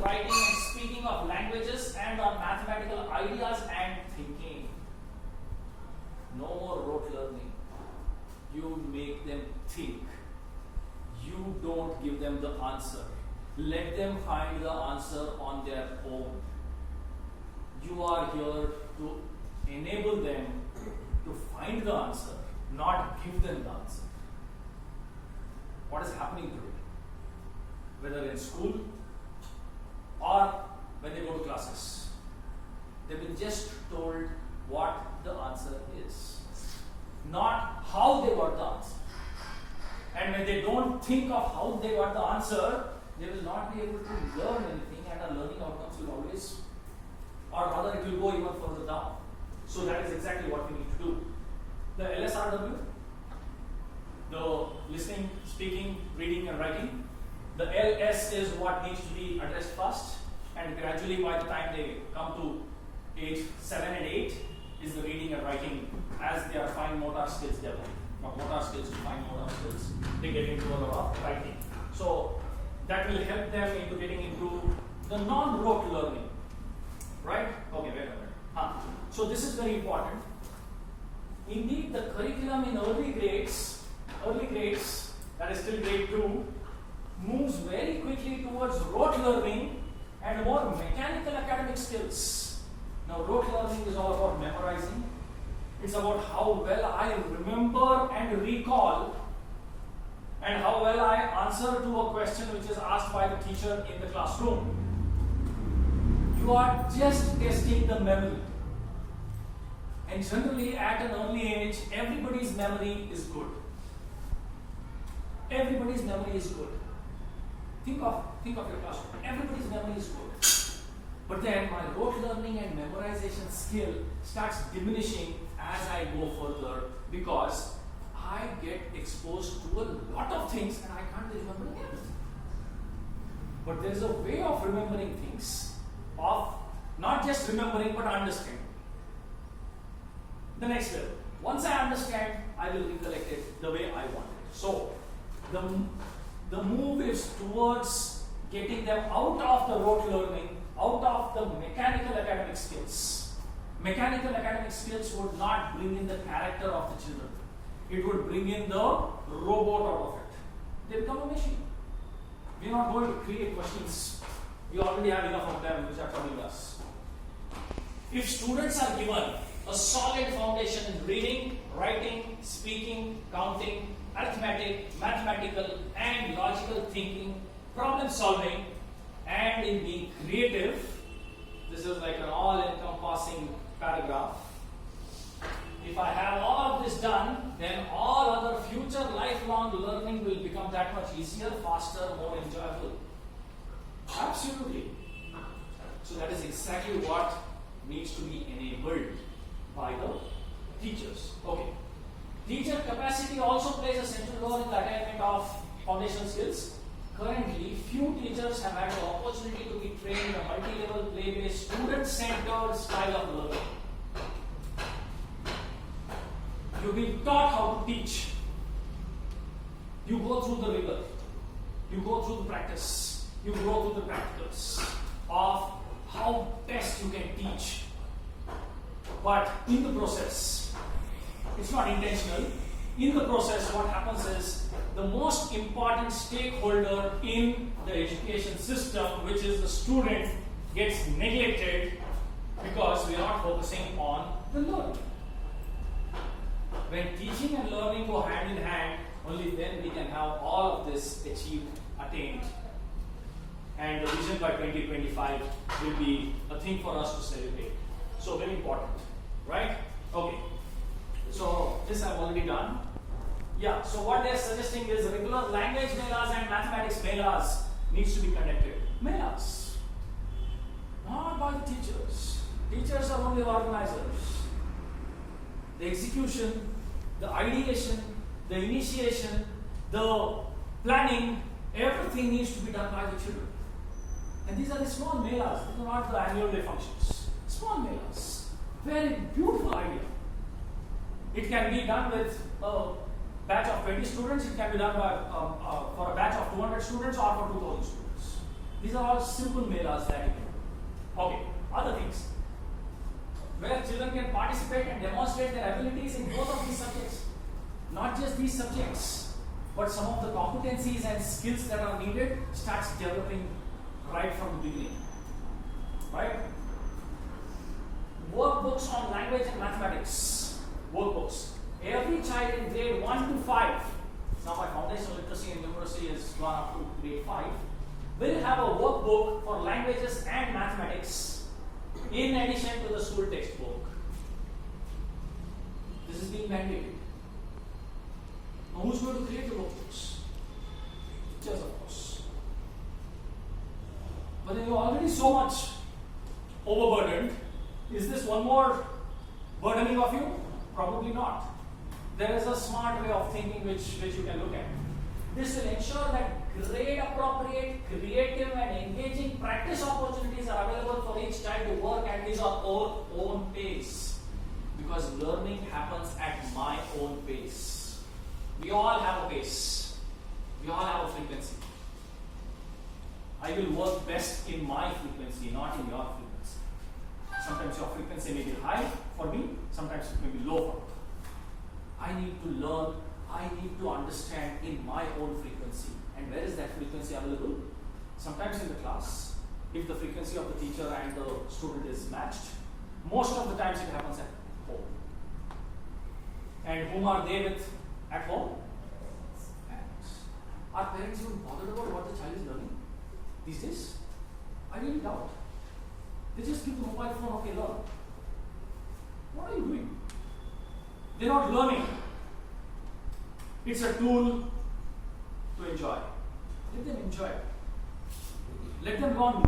writing and speaking of languages and on mathematical ideas and thinking. No more rote learning. You make them think. You don't give them the answer. Let them find the answer on their own. You are here to enable them to find the answer, not give them the answer. What is happening today? Whether in school or when they go to classes, they've been just told what the answer is, not how they got the answer. And when they don't think of how they got the answer, they will not be able to learn anything, and our learning outcomes will always, or rather it will go even further down. So that is exactly what we need to do. The LSRW, the listening, speaking, reading and writing, the LS is what needs to be addressed first, and gradually by the time they come to age 7 and 8 is the reading and writing as their fine motor skills develop. From motor skills to fine motor skills, they get into a lot of writing. So that will help them into getting into the non-rote learning. Right? Okay, wait a minute. So this is very important. Indeed, the curriculum in early grades, that is still grade 2, moves very quickly towards rote learning and more mechanical academic skills. Now, rote learning is all about memorizing. It's about how well I remember and recall, and how well I answer to a question which is asked by the teacher in the classroom. You are just testing the memory. And generally at an early age, everybody's memory is good. Everybody's memory is good. Think of your classroom. Everybody's memory is good. But then my rote learning and memorization skill starts diminishing as I go further, because I get exposed to a lot of things and I can't remember everything. But there's a way of remembering things, of not just remembering but understanding. The next level. Once I understand, I will recollect it the way I want it. So the move is towards getting them out of the rote learning, out of the mechanical academic skills. Mechanical academic skills would not bring in the character of the children. It would bring in the robot out of it. They become a machine. We are not going to create machines. We already have enough of them which are coming us. If students are given a solid foundation in reading, writing, speaking, counting, arithmetic, mathematical and logical thinking, problem solving, and in being creative, this is like an all-encompassing paragraph. If I have all of this done, then all other future lifelong learning will become that much easier, faster, more enjoyable. Absolutely. So that is exactly what needs to be enabled by the teachers. Okay. Teacher capacity also plays a central role in the attainment of foundational skills. Currently, few teachers have had the opportunity to be trained in a multi-level, play-based, student-centered style of learning. You've been taught how to teach. You go through the rigor. You go through the practice. You go through the practicals of how best you can teach. But in the process, it's not intentional. In the process, what happens is the most important stakeholder in the education system, which is the student, gets neglected because we are not focusing on the learning. When teaching and learning go hand in hand, only then we can have all of this achieved, attained. And the vision by 2025 will be a thing for us to celebrate. So very important, right? Okay. So this I've already done. Yeah, so what they're suggesting is regular language melas and mathematics melas needs to be conducted. Melas. Not by the teachers. Teachers are only organizers. The execution, the ideation, the initiation, the planning, everything needs to be done by the children. And these are the small melas, these are not the annual day functions. Small melas. Very beautiful idea. It can be done with a batch of 20 students, it can be done by, for a batch of 200 students or for 2000 students. These are all simple melas that you do. Okay, other things. Where children can participate and demonstrate their abilities in both of these subjects. Not just these subjects, but some of the competencies and skills that are needed starts developing right from the beginning. Right? Workbooks on language and mathematics. Workbooks. Every child in grade 1 to 5, now my foundational literacy and numeracy has gone up to grade 5, will have a workbook for languages and mathematics in addition to the school textbook. This is being mandated. Now who's going to create the workbooks? Teachers, of course. But then you're already so much overburdened. Is this one more burdening of you? Probably not. There is a smart way of thinking which you can look at. This will ensure that grade appropriate, creative and engaging practice opportunities are available for each child to work at his or her own pace. Because learning happens at my own pace. We all have a pace. We all have a frequency. I will work best in my frequency, not in your frequency. Sometimes your frequency may be high for me, sometimes it may be low for me. I need to learn, I need to understand in my own frequency. And where is that frequency available? Sometimes in the class, if the frequency of the teacher and the student is matched. Most of the times it happens at home. And whom are they with at home? Parents. Are parents even bothered about what the child is learning these days? I really doubt. They just give the mobile phone, okay, learn. What are you doing? They're not learning. It's a tool to enjoy. Let them enjoy. Let them learn.